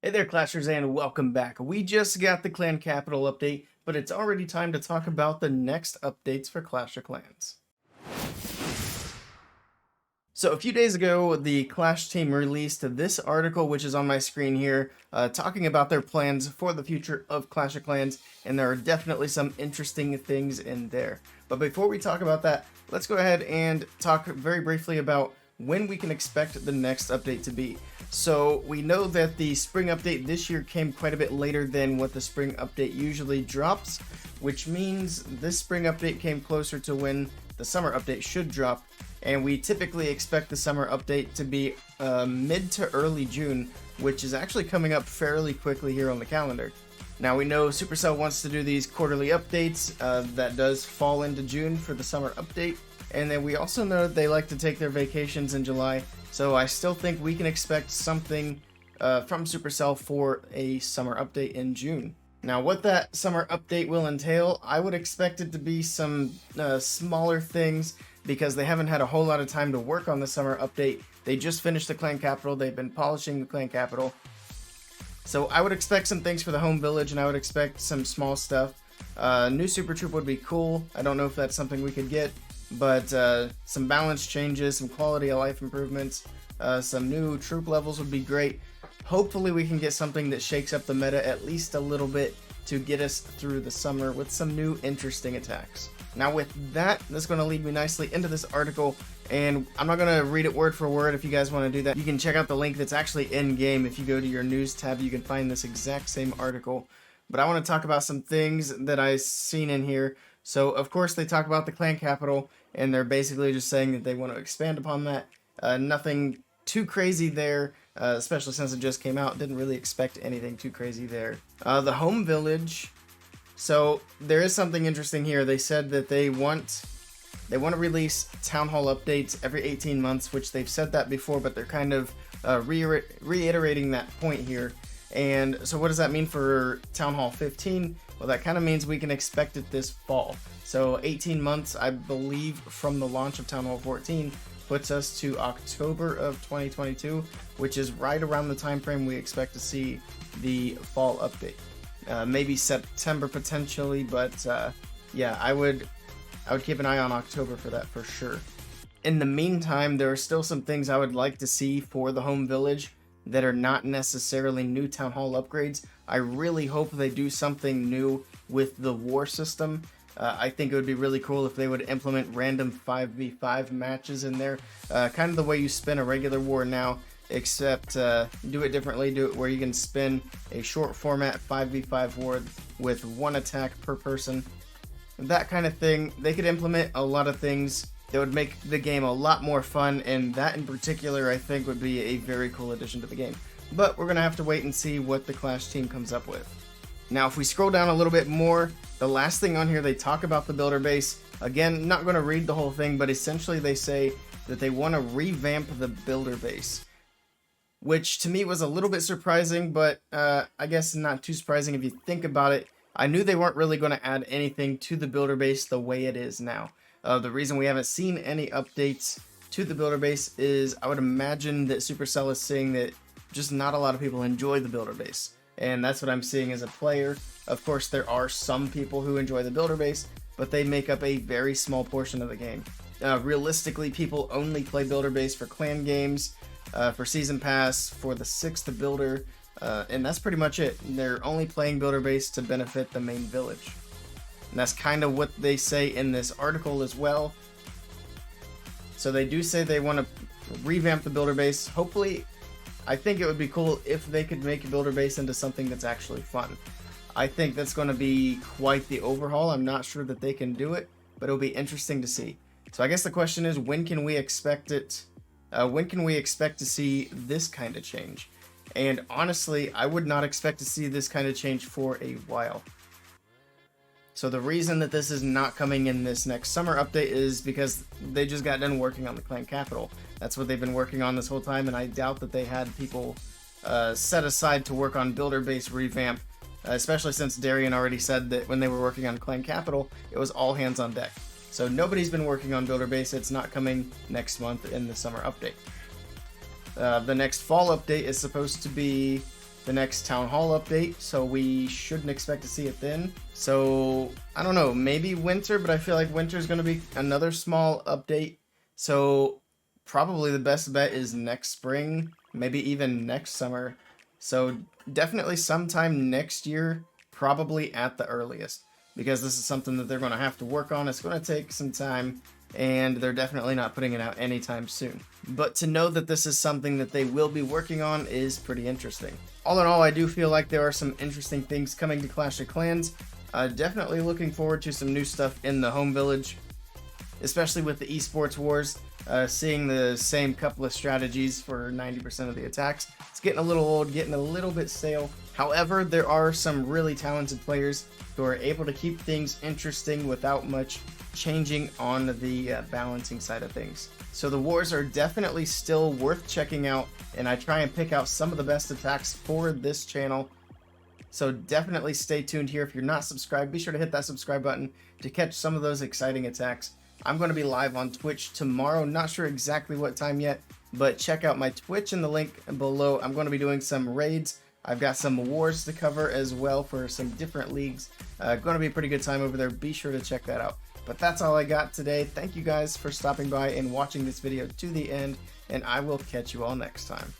Hey there, Clashers, and welcome back. We just got the Clan Capital update, but it's already time to talk about the next updates for Clash of Clans. So a few days ago, the Clash team released this article, which is on my screen here, talking about their plans for the future of Clash of Clans, and there are definitely some interesting things in there. But before we talk about that, let's go ahead and talk very briefly about when we can expect the next update to be. So we know that the spring update this year came quite a bit later than what the spring update usually drops, which means this spring update came closer to when the summer update should drop, and we typically expect the summer update to be mid to early June, which is actually coming up fairly quickly here on the calendar. Now we know Supercell wants to do these quarterly updates, that does fall into June for the summer update, and then we also know that they like to take their vacations in July, so I still think we can expect something from Supercell for a summer update in June. Now what that summer update will entail, I would expect it to be some smaller things, because they haven't had a whole lot of time to work on the summer update. They just finished the Clan Capital, they've been polishing the Clan Capital. So I would expect some things for the home village, and I would expect some small stuff. New Super Troop would be cool. I don't know if that's something we could get, but some balance changes, some quality of life improvements, some new troop levels would be great. Hopefully we can get something that shakes up the meta at least a little bit to get us through the summer with some new interesting attacks. Now with that, that's going to lead me nicely into this article, and I'm not going to read it word for word. If you guys want to do that, you can check out the link that's actually in game. If you go to your news tab, you can find this exact same article. But I want to talk about some things that I've seen in here. So of course they talk about the Clan Capital, and they're basically just saying that they want to expand upon that. Nothing too crazy there, especially since it just came out. Didn't really expect anything too crazy there. The home village. So there is something interesting here. They said that they want to release town hall updates every 18 months, which they've said that before, but they're kind of reiterating that point here. And so what does that mean for Town Hall 15? Well, that kind of means we can expect it this fall. So 18 months, I believe, from the launch of Town Hall 14 puts us to October of 2022, which is right around the time frame we expect to see the fall update. Maybe September potentially, but yeah, I would keep an eye on October for that for sure. In the meantime, there are still some things I would like to see for the home village that are not necessarily new town hall upgrades. I really hope they do something new with the war system. I think it would be really cool if they would implement random 5v5 matches in there, kind of the way you spin a regular war now, except do it differently. Do it where you can spin a short format 5v5 war with one attack per person. That kind of thing. They could implement a lot of things that would make the game a lot more fun, and that in particular I think would be a very cool addition to the game. But we're going to have to wait and see what the Clash team comes up with. Now if we scroll down a little bit more, the last thing on here, they talk about the builder base. Again, not going to read the whole thing, but essentially they say that they want to revamp the builder base, which to me was a little bit surprising, but I guess not too surprising if you think about it. I knew they weren't really going to add anything to the builder base the way it is now. The reason we haven't seen any updates to the builder base is I would imagine that Supercell is saying that just not a lot of people enjoy the builder base. And that's what I'm seeing as a player. Of course, there are some people who enjoy the builder base, but they make up a very small portion of the game. Realistically, people only play builder base for clan games, for season pass, for the 6th builder, and that's pretty much it. They're only playing builder base to benefit the main village. And that's kind of what they say in this article as well. So they do say they want to revamp the builder base. Hopefully, I think it would be cool if they could make a builder base into something that's actually fun. I think that's going to be quite the overhaul. I'm not sure that they can do it, but it'll be interesting to see. So I guess the question is, when can we expect it? When can we expect to see this kind of change? And honestly, I would not expect to see this kind of change for a while. So the reason that this is not coming in this next summer update is because they just got done working on the Clan Capital. That's what they've been working on this whole time, and I doubt that they had people set aside to work on builder base revamp, especially since Darian already said that when they were working on Clan Capital, it was all hands on deck. So nobody's been working on builder base. It's not coming next month in the summer update. The next fall update is supposed to be the next Town Hall update, so we shouldn't expect to see it then. So, I don't know, maybe winter, but I feel like winter is going to be another small update. So, probably the best bet is next spring, maybe even next summer. So, definitely sometime next year, probably at the earliest, because this is something that they're going to have to work on. It's going to take some time, and they're definitely not putting it out anytime soon. But to know that this is something that they will be working on is pretty interesting. All in all, I do feel like there are some interesting things coming to Clash of Clans. Definitely looking forward to some new stuff in the home village, especially with the esports wars. Seeing the same couple of strategies for 90% of the attacks. It's getting a little old, getting a little bit stale. However, there are some really talented players who are able to keep things interesting without much changing on the balancing side of things. So the wars are definitely still worth checking out, and I try and pick out some of the best attacks for this channel. So definitely stay tuned here. If you're not subscribed, be sure to hit that subscribe button to catch some of those exciting attacks. I'm going to be live on Twitch tomorrow. Not sure exactly what time yet, but check out my Twitch in the link below. I'm going to be doing some raids. I've got some wars to cover as well for some different leagues. Going to be a pretty good time over there. Be sure to check that out. But that's all I got today. Thank you guys for stopping by and watching this video to the end, and I will catch you all next time.